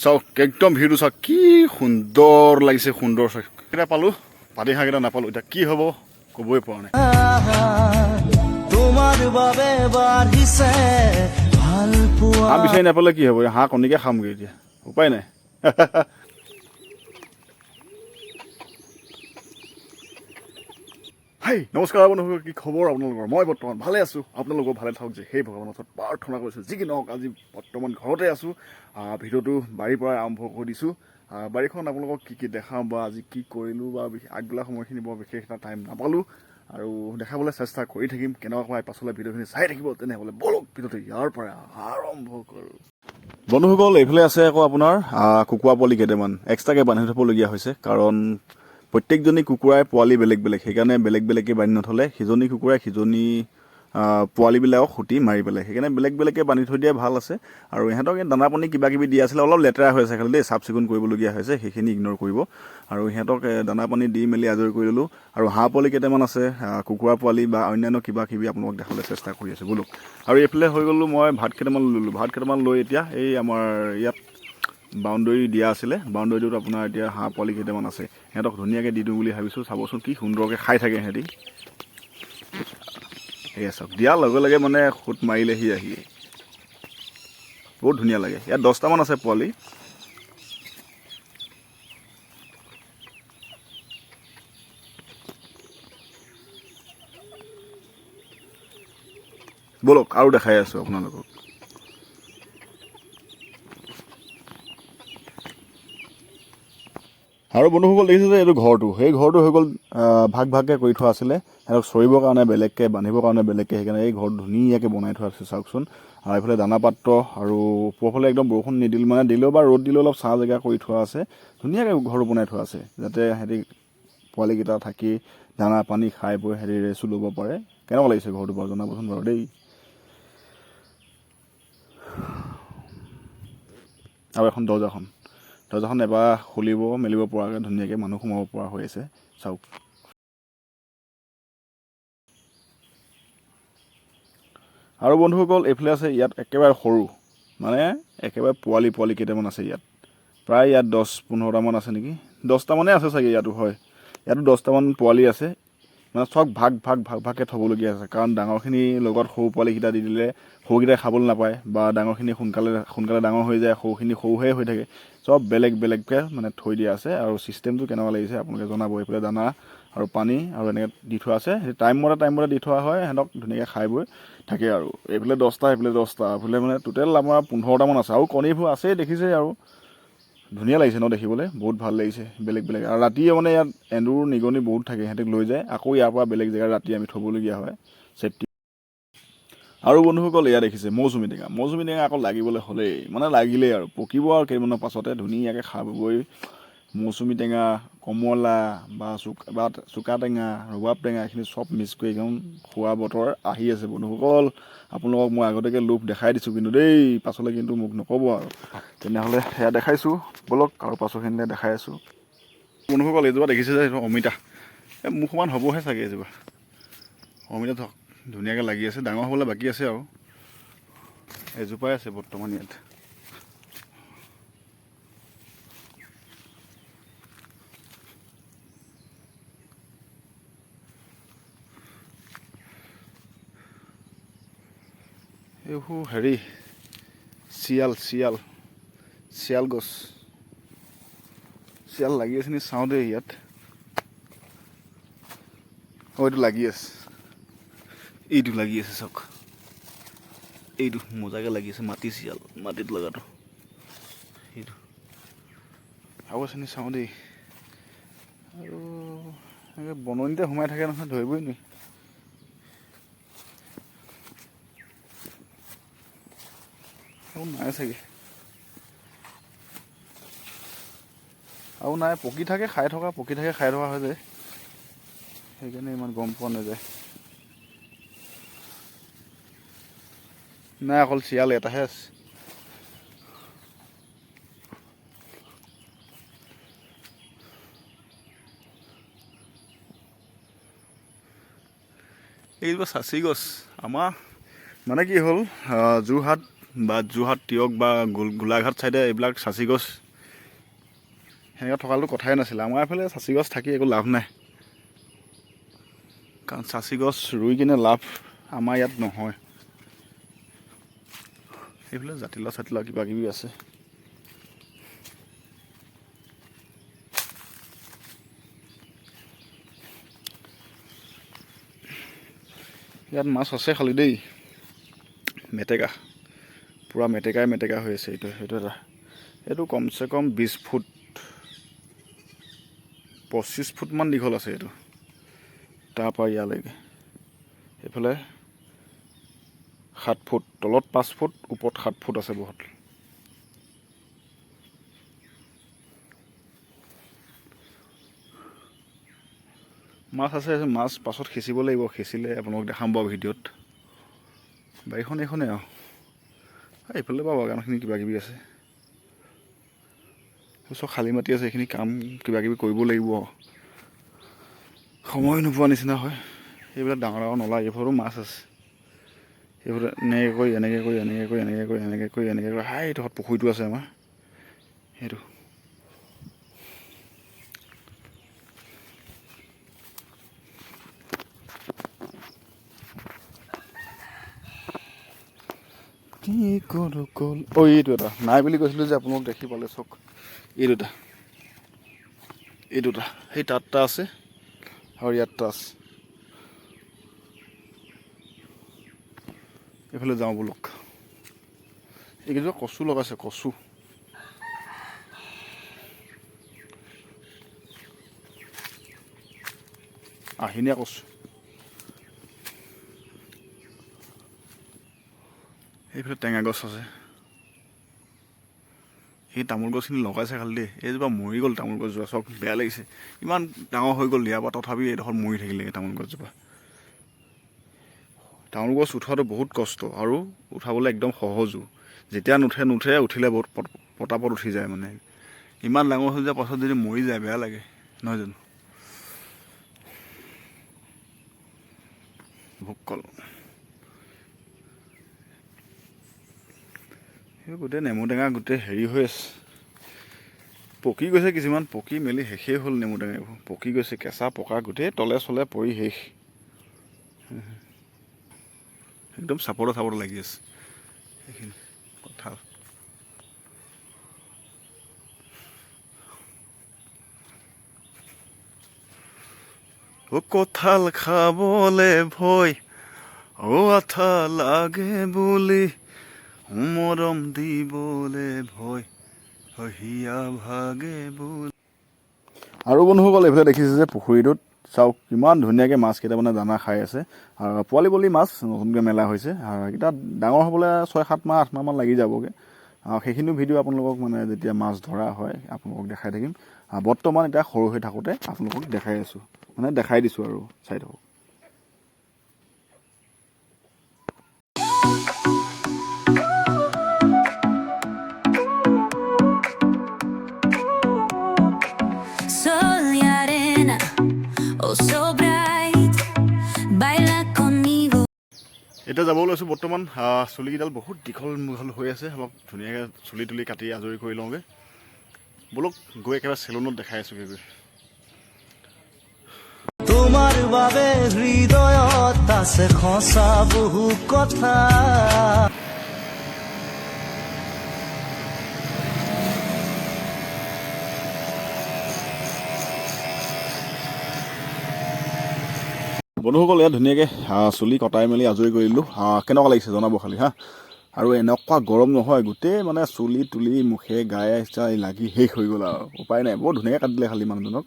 চাওক একদম ভিউটো চাওক কি সুন্দৰ লাগিছে সুন্দৰ চাওক কেইটা পালোঁ পাতি হাঁহকেইটা নাপালোঁ এতিয়া কি হ'ব ক'বই পৰা নাই হাঁহ বিচাৰি নাপালে কি হ'ব হাঁহ কণীকে খামগৈ এতিয়া উপায় নাই হাই নমস্কাৰ বন্ধুসকল কি খবৰ আপোনালোকৰ মই বৰ্তমান ভালে আছোঁ আপোনালোকৰ ভালে থাকক যে সেই ভগৱানৰ ওচৰত প্ৰাৰ্থনা কৰিছোঁ যি কি নহওক আজি বৰ্তমান ঘৰতে আছোঁ ভিডিঅ'টো বাৰীৰ পৰাই আৰম্ভ কৰি দিছোঁ বাৰীখন আপোনালোকক কি কি দেখাওঁ বা আজি কি কৰিলোঁ বা আগবেলা সময়খিনি বৰ বিশেষ এটা টাইম নাপালোঁ আৰু দেখাবলৈ চেষ্টা কৰি থাকিম কেনেকুৱা পাছলৈ ভিডিঅ'খিনি চাই থাকিব তেনেহ'লে বলক ভিডিঅ'টো ইয়াৰ পৰা আৰম্ভ কৰোঁ বন্ধুসকল এইফালে আছে আকৌ আপোনাৰ কুকুৰা পোৱালি কেইটামান এক্সট্ৰাকৈ বান্ধি থ'বলগীয়া হৈছে কাৰণ প্ৰত্যেকজনী কুকুৰাই পোৱালি বেলেগ বেলেগ সেইকাৰণে বেলেগ বেলেগকৈ বান্ধি নথ'লে সিজনী কুকুৰাই সিজনী পোৱালিবিলাকক খুটি মাৰি পেলাই সেইকাৰণে বেলেগ বেলেগকৈ বান্ধি থৈ দিয়াই ভাল আছে আৰু ইহঁতক দানা পানী কিবা কিবি দিয়া আছিলে অলপ লেতেৰা হৈ আছে খালি দেই চাফ চিকুণ কৰিবলগীয়া হৈছে সেইখিনি ইগন'ৰ কৰিব আৰু সিহঁতক দানা পানী দি মেলি আজৰি কৰি ল'লোঁ আৰু হাঁহ পোৱালি কেইটামান আছে কুকুৰা পোৱালি বা অন্যান্য কিবা কিবি আপোনালোকক দেখাবলৈ চেষ্টা কৰি আছোঁ বোলো আৰু এইফালে হৈ গ'লোঁ মই ভাত কেইটামান ল'লোঁ ভাত কেইটামান লৈ এতিয়া এই আমাৰ ইয়াত বাউণ্ডেৰী দিয়া আছিলে বাউণ্ডেৰীটোত আপোনাৰ এতিয়া হাঁহ পোৱালি কেইটামান আছে সিহঁতক ধুনীয়াকৈ দি দিওঁ বুলি ভাবিছোঁ চাবচোন কি সুন্দৰকৈ খাই থাকে সিহঁতি সেয়া চাওক দিয়াৰ লগে লগে মানে খুট মাৰিলেহি আহি বহুত ধুনীয়া লাগে ইয়াত 10টামান আছে পোৱালি বলক আৰু দেখাই আছোঁ আপোনালোকক আৰু বন্ধুসকল দেখিছে যে এইটো ঘৰটো সেই ঘৰটো হৈ গ'ল ভাগ ভাগকৈ কৰি থোৱা আছিলে সিহঁতক চৰিবৰ কাৰণে বেলেগকৈ বান্ধিবৰ কাৰণে বেলেগকৈ সেইকাৰণে এই ঘৰটো ধুনীয়াকৈ বনাই থোৱা আছে চাওকচোন আৰু এইফালে দানা পাত্ৰ আৰু ওপৰফালে একদম বৰষুণ নিদিলে মানে দিলেও বা ৰ'দ দিলেও অলপ ছাঁ জেগা কৰি থোৱা আছে ধুনীয়াকৈ ঘৰটো বনাই থোৱা আছে যাতে সিহঁতি পোৱালিকেইটা থাকি দানা পানী খাই বৈ সিহঁতি ৰেচো ল'ব পাৰে কেনেকুৱা লাগিছে ঘৰটো বাৰু জনাবচোন বাৰু দেই আৰু এখন দৰ্জাখন এবাৰ খুলিব মেলিব পৰাকৈ ধুনীয়াকৈ মানুহ সোমাব পৰা হৈ আছে চাওক আৰু বন্ধুসকল এইফালে আছে ইয়াত একেবাৰে সৰু মানে একেবাৰে পোৱালি কেইটামান আছে ইয়াত প্ৰায় ইয়াত 10-15টামান আছে নেকি 10টামানেই আছে চাগে ইয়াতো হয় ইয়াতো 10টামান পোৱালি আছে মানে চব ভাগকৈ থ'বলগীয়া আছে কাৰণ ডাঙৰখিনিৰ লগত সৰু পোৱালিকেইটা দি দিলে সৰুকেইটাই খাবলৈ নাপায় বা ডাঙৰখিনি সোনকালে ডাঙৰ হৈ যায় সৰুখিনি সৰুহে হৈ থাকে চব বেলেগকৈ মানে থৈ দিয়া আছে আৰু ছিষ্টেমটো কেনেকুৱা লাগিছে আপোনালোকে জনাব এইফালে দানা আৰু পানী আৰু এনেকৈ দি থোৱা আছে সেই টাইম মতে দি থোৱা হয় সিহঁতক ধুনীয়াকৈ খাই বৈ থাকে আৰু এইফালে 10টা এইফালে 10টা এইফালে মানে টোটেল আমাৰ 15টামান আছে আৰু কণীবোৰ আছেই দেখিছে আৰু ধুনীয়া লাগিছে ন দেখিবলৈ বহুত ভাল লাগিছে বেলেগ আৰু ৰাতিয়ে মানে ইয়াত এন্দুৰ নিগনি বহুত থাকে সিহঁতক লৈ যায় আকৌ ইয়াৰ পৰা বেলেগ জেগাত ৰাতি আমি থ'বলগীয়া হয় ছেফটি আৰু বন্ধুসকল এয়া দেখিছে মৌচুমী টেঙা আকৌ লাগিবলৈ হ'লেই মানে লাগিলেই আৰু পকিব আৰু কেইদিনমানৰ পাছতে ধুনীয়াকৈ খাবগৈ মৌচুমী টেঙা কমলা বা চুকা টেঙা ৰবাব টেঙা এইখিনি চব মিক্স কৰি একদম খোৱা বতৰ আহি আছে বন্ধুসকল আপোনালোকক মই আগতীয়াকৈ লোভ দেখাই দিছোঁ কিন্তু দেই পাছলৈ কিন্তু মোক নক'ব আৰু তেনেহ'লে সেয়া দেখাইছোঁ বলক আৰু পাছৰখিনিলে দেখাই আছোঁ বন্ধুসকল এইজোপা দেখিছে যে এইটো অমিতা এই মোৰ সমান হ'বহে চাগে এইজোপা অমিতা ধৰক ধুনীয়াকৈ লাগি আছে ডাঙৰ হ'বলৈ বাকী আছে আৰু এজোপাই আছে বৰ্তমান ইয়াত এইবোৰ হেৰি চিয়াল গছ চিয়াল লাগি আছে নি চাওঁ দেই ইয়াত এইটো লাগি আছে এইটো লাগি আছে চাওক এইটো মজাকৈ লাগি আছে মাটি চিয়াল মাটিত লগাটো সেইটো আৰু আছে নি চাওঁ দেই আৰু এনেকৈ বননিতে সোমাই থাকে নহয় ধৰিবই নোৱাৰি নাই চাগে আৰু নাই পকি থাকে খাই থকা হৈ যায় সেইকাৰণে ইমান গম পোৱা নাযায় নাই অকল চিয়াল এটাহে আছে এইজোপা চাচি গছ আমাৰ মানে কি হ'ল যোৰহাট বা যোৰহাট তিয়ক বা গোলাঘাট চাইডে এইবিলাক চাচি গছ সেনেকৈ থকাটো কথাই নাছিলে। আমাৰ এইফালে চাচি গছ থাকি একো লাভ নাই, কাৰণ চাচি গছ ৰুই কিনে লাভ আমাৰ ইয়াত নহয়। এইফালে জাতিলাও চাতিলাও কিবা কিবি আছে। ইয়াত মাছ আছে খালি দেই, মেটেকা পূৰা মেটেকাই মেটেকা হৈ আছে। এইটো এটা এইটো কমচে কম 20 ফুট 25 ফুটমান দীঘল আছে এইটো, তাৰপৰা ইয়ালৈকে। এইফালে 7 ফুট, তলত 5 ফুট, ওপৰত 7 ফুট আছে বহুত। মাছ আছে, মাছ পাছত সিঁচিব লাগিব, সিঁচিলে আপোনালোক দেখাম বাৰু ভিডিঅ'ত। বাৰীখন এইখনেই আৰু এইফালে বাৰু বাগানখিনি কিবা কিবি আছে, চব খালী মাটি আছে। এইখিনি কাম কিবা কিবি কৰিব লাগিব, সময় নোপোৱা নিচিনা হয়। এইবিলাক ডাঙৰ ডাঙৰ নলা, এইবোৰো মাছ আছে। এইবোৰ এনেকৈ কৰি এনেকৈ কৰি এনেকৈ কৰি এনেকৈ কৰি এনেকৈ কৰি এনেকৈ কৰি হাই এইডোখৰত পুখুৰীটো আছে আমাৰ। সেইটো কি কৰোঁ কল, এইটো এটা নাই বুলি কৈছিলোঁ যে আপোনালোক দেখি পালে চক। এই দুটা সেই তাতটা আছে আৰু ইয়াতটা আছে। এইফালে যাওঁ বোলক। এইকেইটা কচু লগাইছে, কচু আহিনীয়া কচু। এইফালে টেঙা গছ আছে। সেই তামোল গছখিনি লগাইছে খালি দেই, এইজোপা মৰি গ'ল। তামোল গছজোপা চব বেয়া লাগিছে, ইমান ডাঙৰ হৈ গ'ল দিয়াৰ পৰা, তথাপি এইডোখৰত মৰি থাকিলে তামোল গছজোপা। তামোল গছ উঠোৱাটো বহুত কষ্ট আৰু উঠাবলৈ একদম সহজো। যেতিয়া নুঠে উঠিলে বহুত পটাপট উঠি যায়। মানে ইমান ডাঙৰ হৈ যোৱাৰ পাছত যদি মৰি যায় বেয়া লাগে, নহয় জানো? ভোককল সেই গোটেই নেমু টেঙা গোটেই হেৰি হৈ আছে, পকি গৈছে। কিছুমান পকি মেলি শেষেই হ'ল। নেমু টেঙা এইবোৰ পকি গৈছে, কেঁচা পকা গোটেই তলে চলে পৰি শেষ। একদম চাপৰ লাগি আছে সেইখিনি কঁঠাল। ও কঁঠাল খাবলে ভয়, ও আঠা লাগে বুলি, মৰম দিবলে ভয়, হিয়া ভাগে বুলি। আৰু বন্ধুসকল এইফালে দেখিছে যে পুখুৰীটোত চাওক কিমান ধুনীয়াকৈ মাছ কেইটামানে দানা খাই আছে। আৰু পোৱালি পোৱালি মাছ নতুনকৈ মেলা হৈছে। আৰু এইকেইটা ডাঙৰ হ'বলৈ 6-7 মাহ 8 মাহমান লাগি যাবগৈ। সেইখিনিও ভিডিঅ' আপোনালোকক মানে যেতিয়া মাছ ধৰা হয় আপোনালোকক দেখাই থাকিম। বৰ্তমান এতিয়া সৰু হৈ থাকোঁতে আপোনালোকক দেখাই আছোঁ, মানে দেখাই দিছোঁ আৰু চাই থাকক। এতিয়া যাব লৈছোঁ বৰ্তমান। চুলিকেইডাল বহুত দীঘল মুঘল হৈ আছে, অলপ ধুনীয়াকৈ চুলি তুলি কাটি আজৰি কৰি লওঁগৈ বোলক। গৈ একেবাৰে চেলুনত দেখাই আছোঁগৈ গৈ। তোমাৰ বাবে হৃদয়ত আছে খচা বহু কথা। বন্ধুসকল ইয়াত ধুনীয়াকৈ চুলি কটাই মেলি আজৰি কৰি দিলোঁ। কেনেকুৱা লাগিছে জনাব খালি হা। আৰু এনেকুৱা গৰম নহয়, গোটেই মানে চুলি তুলি মুখে গায়ে চাই লাগি শেষ হৈ গ'ল আৰু উপায় নাই। বৰ ধুনীয়াকৈ কাটিলে খালি মানুহজনক,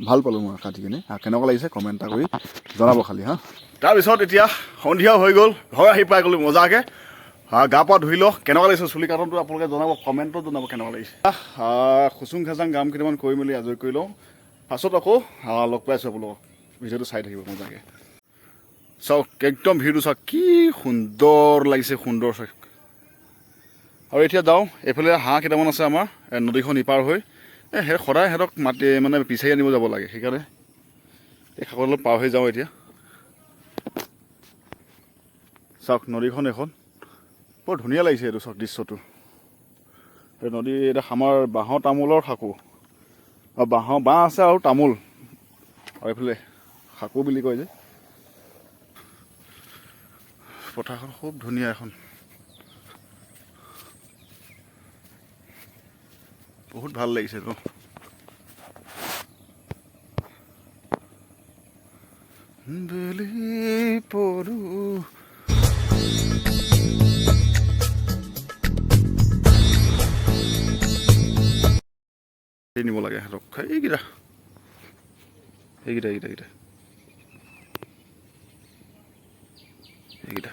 ভাল পালোঁ মই কাটি কিনে। কেনেকুৱা লাগিছে কমেণ্ট এটা কৰি জনাব খালি হা। তাৰপিছত এতিয়া সন্ধিয়াও হৈ গ'ল, ঘৰ আহি পাই গ'লোঁ মজাকৈ। গা পা ধুই লওঁ। কেনেকুৱা লাগিছে চুলি কাটনটো আপোনালোকে জনাব, কমেণ্টত জনাব কেনেকুৱা লাগিছে। খুচুং খাচাং কাম কেইটামান কৰি মেলি আজৰি কৰি লওঁ, পাছত আকৌ লগ পাইছোঁ আপোনালোকক। ভিডিঅ'টো চাই থাকিব মজাকৈ। চাওক একদম ভিউটো চাওক কি সুন্দৰ লাগিছে, সুন্দৰ চাওক। আৰু এতিয়া যাওঁ, এইফালে হাঁহ কেইটামান আছে আমাৰ নদীখন ইপাৰ হৈ। সদায় সিহঁতক মাতি মানে বিচাৰি আনিব যাব লাগে, সেইকাৰণে এই খাবলৈ অলপ পাৰ হৈ যাওঁ এতিয়া। চাওক নদীখন এখন বৰ ধুনীয়া লাগিছে এইটো চাওক দৃশ্যটো। এই নদী এটা আমাৰ বাঁহৰ তামোলৰ সাঁকো আৰু বাঁহ আছে আৰু তামোল আৰু এইফালে সাঁকো বুলি কয় যে। পথাৰখন খুব ধুনীয়া এখন, বহুত ভাল লাগিছে তো। বেলি পৰু নিব লাগে সিহঁতক, এইকেইটা এইকেইটা এইকেইটা এইকেইটা এইকেইটা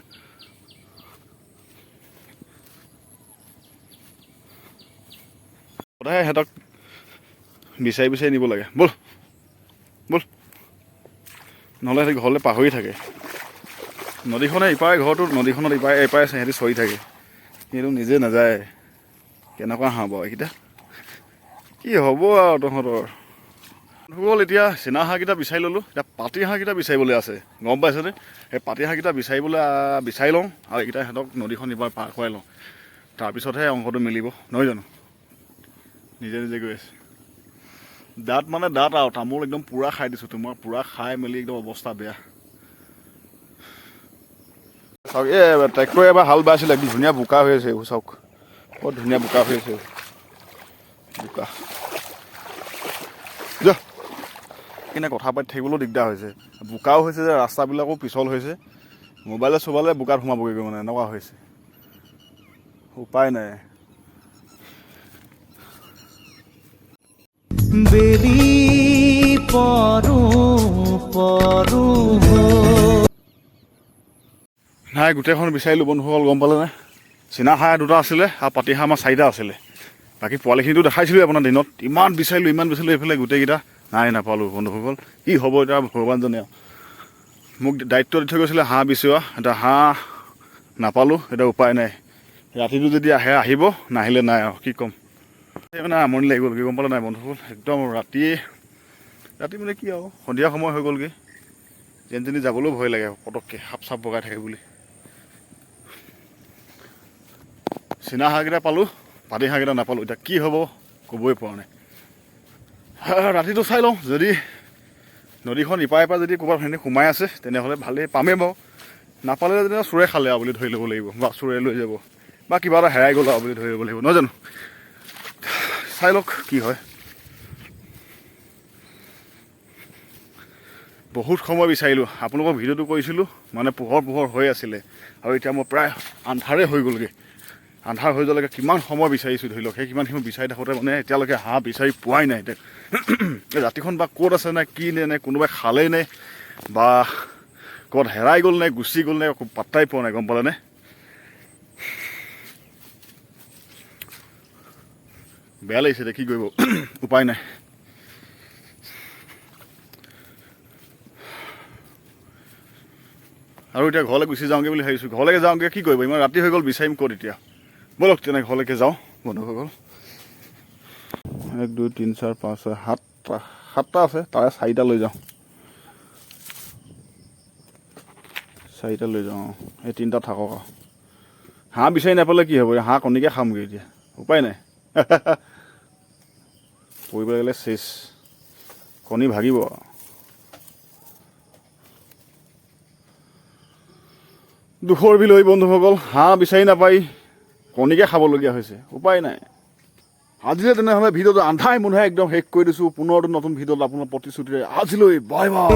সদায় সিহঁতক বিচাৰি বিচাৰি নিব লাগে। ব'ল ব'ল, নহ'লে সিহঁতি ঘৰলৈ পাহৰি থাকে। নদীখনে ইপাৰে ঘৰটো, নদীখনত এপাৰে সিহঁতি চৰি থাকে, কিন্তু নিজে নাযায়। কেনেকুৱা হাঁহ বাৰু এইকেইটা, কি হ'ব আৰু তহঁতৰ। গ'ল এতিয়া চীনা হাঁহকেইটা বিচাৰি ল'লোঁ, এতিয়া পাতি হাঁহকেইটা বিচাৰিবলৈ আছে, গম পাইছেনে? সেই পাতি হাঁহকেইটা বিচাৰি লওঁ আৰু এইকেইটা সিহঁতক নদীখন ইপাৰ পাৰ খুৱাই লওঁ, তাৰপিছতহে অংকটো মিলিব, নহয় জানো? নিজে নিজে গৈ আছে। দাঁত মানে দাঁত আৰু তামোল একদম পূৰা খাই দিছোঁ তোমাৰ, পূৰা খাই মেলি একদম অৱস্থা বেয়া। চাওক এই ট্ৰেক্টৰে এবাৰ হাল বাইছিলে, একদম ধুনীয়া বোকা হৈ আছে এইবোৰ চাওক, বৰ ধুনীয়া বোকা হৈ আছে বোকা। যা কিনে কথা পাতি থাকিবলৈও দিগদাৰ হৈছে, বোকাও হৈছে যে ৰাস্তাবিলাকো পিছল হৈছে, মোবাইলে চোবাইলে বোকাত সোমাবগৈ মানে এনেকুৱা হৈছে, উপায় নাই। বেলি পৰু পৰু নাই গোটেইখন বিচাৰিলোঁ বন্ধুসকল, গম পালেনে? চীনা হাঁহ দুটা আছিলে আৰু পাতি হাঁহ আমাৰ 4টা আছিলে। বাকী পোৱালিখিনিতো দেখাইছিলোঁ আপোনাৰ দিনত, ইমান বিচাৰিলোঁ এইফালে গোটেইকেইটা নাই, নাপালোঁ বন্ধুসকল। কি হ'ব এতিয়া ভগৱান জানে আৰু। মোক দায়িত্ব দি থৈ গৈছিলে হাঁহ বিচৰা, এতিয়া হাঁহ নাপালোঁ, এতিয়া উপায় নাই। ৰাতিটো যদি আহে আহিব, নাহিলে নাই আৰু কি ক'ম। সেই মানে আমনি লাগি গ'লগৈ, গম পালে নাই বন্ধুসকল? একদম ৰাতি মানে কি আৰু সন্ধিয়া সময় হৈ গ'লগৈ, যেনি যাবলৈও ভয় লাগে পটককৈ, সাপ চাপ বগাই থাকে বুলি। চীনা হাঁহকেইটা পালোঁ, পাতি হাঁহকেইটা নাপালোঁ, এতিয়া কি হ'ব ক'বই পৰা নাই। ৰাতিটো চাই লওঁ, যদি নদীখন ইপাৰে পৰা যদি ক'ৰবাত সেনেকৈ সোমাই আছে তেনেহ'লে ভালেই, পামেই বাৰু। নাপালে যেনিবা চোৰে খালে আৰু বুলি ধৰি ল'ব লাগিব, বা চোৰে লৈ যাব, বা কিবা এটা হেৰাই গ'ল আৰু বুলি ধৰি ল'ব লাগিব, নহয় জানো? চাই লওক কি হয়। বহুত সময় বিচাৰিলোঁ, আপোনালোকৰ ভিডিঅ'টো কৰিছিলোঁ, মানে পোহৰ হৈ আছিলে, আৰু এতিয়া মই প্ৰায় আন্ধাৰে হৈ গ'লগৈ। আন্ধাৰ হৈ যোৱালৈকে কিমান সময় বিচাৰিছোঁ ধৰি লওক, সেই কিমান সময় বিচাৰি থাকোঁতে মানে এতিয়ালৈকে হাঁহ বিচাৰি পোৱাই নাই। ৰাতিখন বা ক'ত আছে নে কি নে কোনোবাই খালেই নে বা ক'ত হেৰাই গ'ল নে গুচি গ'ল নে পাত্তাই পোৱা নাই, গম পালেনে? বেয়া লাগিছে, এতিয়া কি কৰিব, উপায় নাই। আৰু এতিয়া ঘৰলৈ গুচি যাওঁগৈ বুলি ভাবিছোঁ। ঘৰলৈকে যাওঁগৈ, কি কৰিব, ইমান ৰাতি হৈ গ'ল, বিচাৰিম ক'ত এতিয়া। ব'লক তেনে ঘৰলৈকে যাওঁ বন্ধুসকল। 1 2 3 4 5 6 7টা আছে, তাৰে 4টা লৈ যাওঁ, 4টা লৈ যাওঁ। এই 3টা থাকক আৰু। হাঁহ বিচাৰি নাপালে কি হ'ব, হাঁহ কণীকে খামগৈ এতিয়া, উপায় নাই। পৰিব লাগিলে চেচ, কণী ভাগিব আৰু। দুখৰ বিল হৈ বন্ধুসকল, হাঁহ বিচাৰি নাপাই কণীকে খাবলগীয়া হৈছে, উপায় নাই। আজিলৈ তেনেহ'লে ভিডিঅ'টো আন্ধাই মুন্ধাই একদম শেষ কৰি দিছোঁ। পুনৰ নতুন ভিডিঅ'ত আপোনাৰ প্ৰতিশ্ৰুতিৰে আজিলৈ বাই বাই।